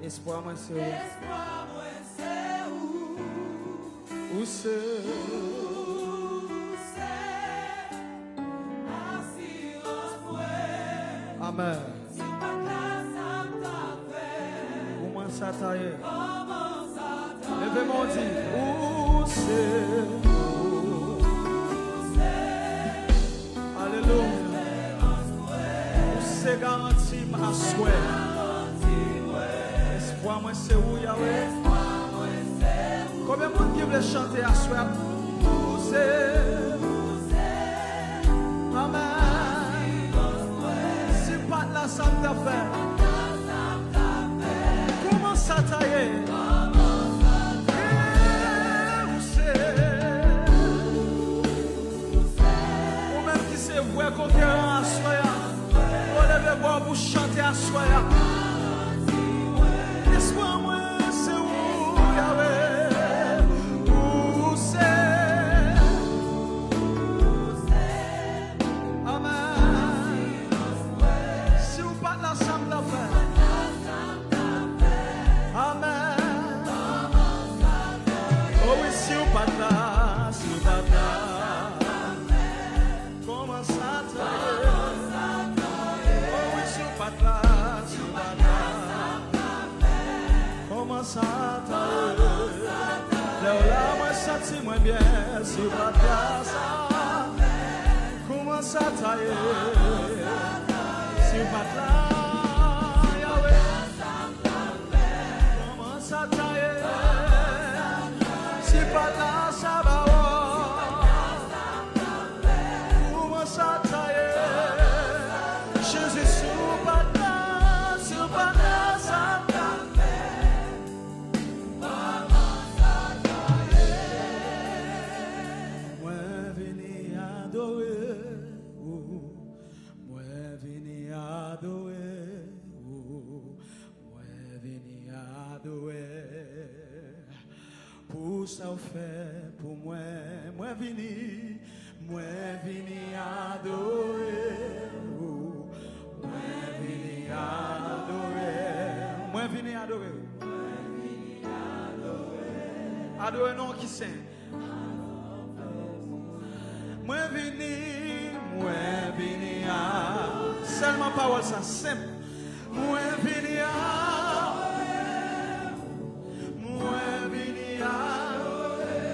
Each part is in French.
Espoir moi c'est où c'est Amen. Comment ça taille? Levez-moi dit où c'est Alléluia. Où c'est garanti ma souhait. Espoir moi c'est où Yahweh. Combien de monde qui veut chanter à soir? Où c'est Amen. Si pas de la salle d'affaires. Comment ça taille? Où c'est? Ou même qui c'est vrai conquérant à soir. Relevez-vous pour chanter à soir. Espoir moi c'est où Yahweh. Où c'est? Amen. Si vous pas de la salle d'affaires. Amen. Oh oui, si vous pas de là, si vous pas de là. Comment ça taille? Oh oui, si vous pas de là, si vous pas de là. Comment ça taille? Là, moi, senti moins bien, si vous pas de là, ça. Comment ça taille? Si vous pas de là. Ça taille, si pas là ça va. Comment ça taille? Jésus sur pas là ça taille. Moi venu adorer, moi venu adorer. Pour ça fait pour moi, moi vini adorer, moi vini adorer, adorer non qui c'est, moi vini seulement parole ça simple, moi vini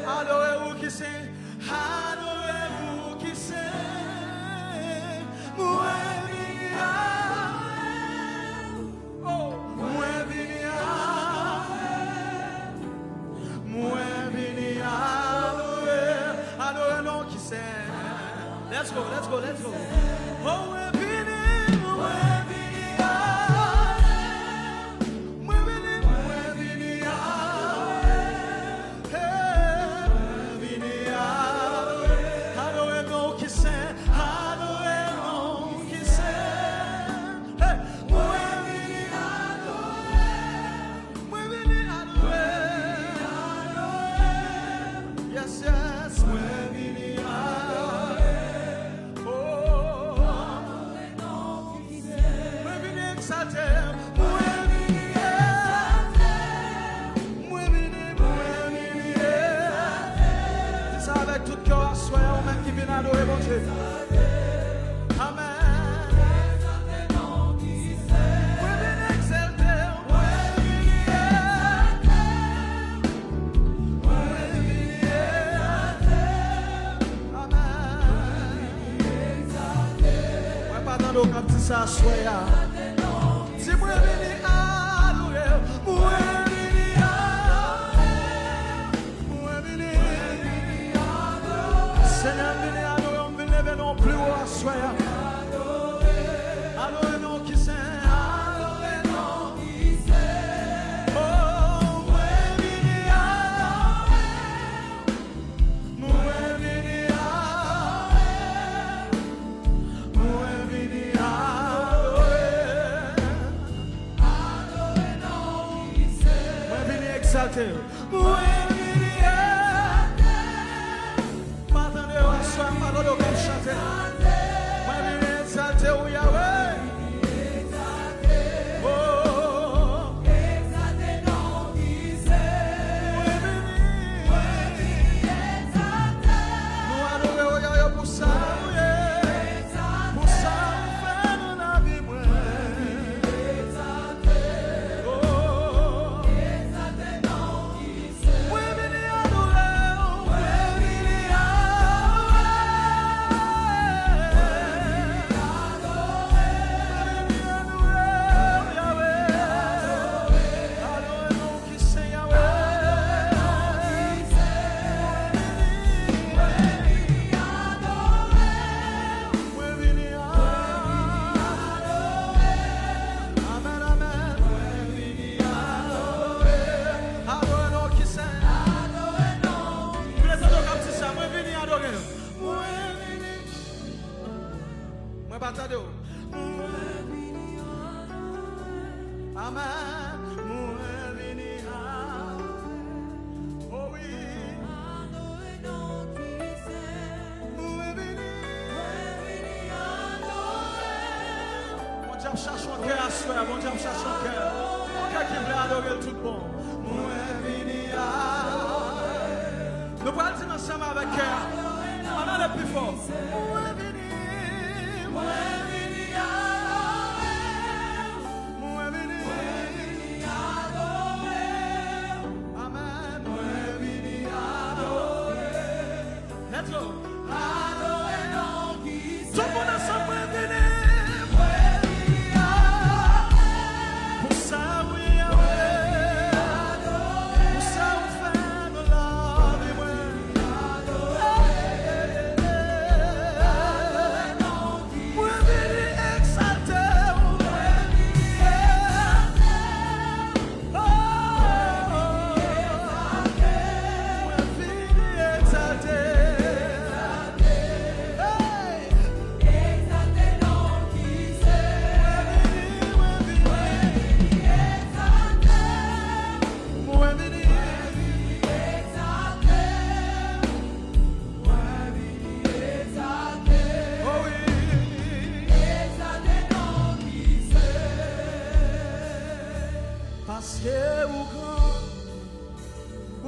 adorez-vous qui c'est, adorez-vous qui c'est, moi vini oh, moi vini adorez-nous qui c'est. Let's go. Oh, moi adorer mon Dieu. Amen. Moi bien exalté, moi amen. Moi pas dans le camp de ça soya. Si moi venu adorer, moi venu adorer. Seigneur, venez adorer, on veut lever non plus haut, soyez. Adorez non qui s'est. Adorez non qui s'est. Oh, moi vini adorer. Moi vini adorer. Moi vini adorer. Adorez non qui s'est. Moi vini exalter. Moi vini exalter. M'attendez au soir, m'attendez au comme chanter. Moi vini exalter, oh Yahweh. Bon Dieu, cherche son cœur. Cœur qui veut adorer tout bon. Nous parlons ensemble avec cœur. On a le plus fort. Amen. Let's go. Tout le monde ensemble, venez.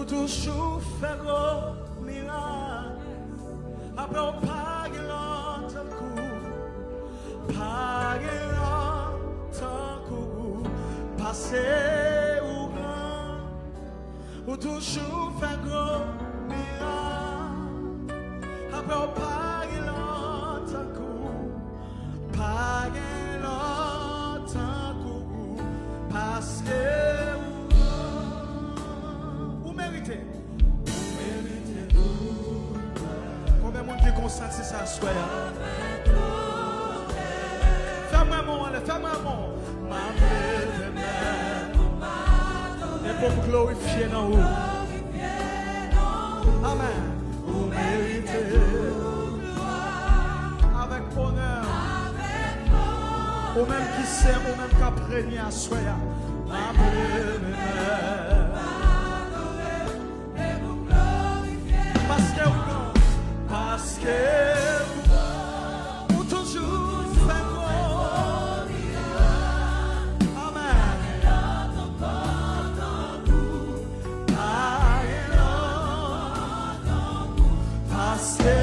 Toujours faire gros miracle. Après on pague l'autre coup. Pague l'autre coup. Passer ou grand. Ou toujours faire gros miracle. Après on pague l'autre coup. Pague l'autre coup. Passer. Combien de monde qui constate si ça soit? Fais-moi mon, fais-moi mon. Et pour me glorifier dans vous. Amen. Vous méritez. Avec honneur. Ou même qui sait, ou même qui a prévenu à soi. Parce que vous toujours fait gros. Amen. Parce que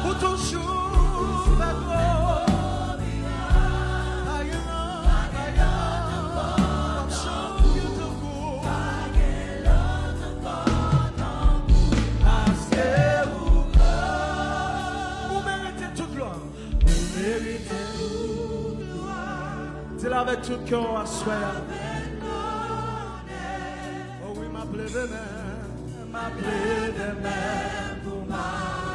vous toujours fait gros. C'est avec tout cœur à soi. Oh oui, m'appeler demain pour moi.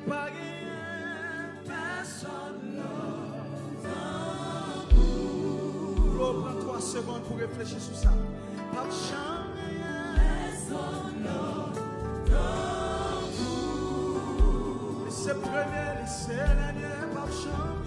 pas gagné personne. Prends 3 secondes pour réfléchir sur ça. Pas de chance. C'est premier, c'est dernier, pas de chance.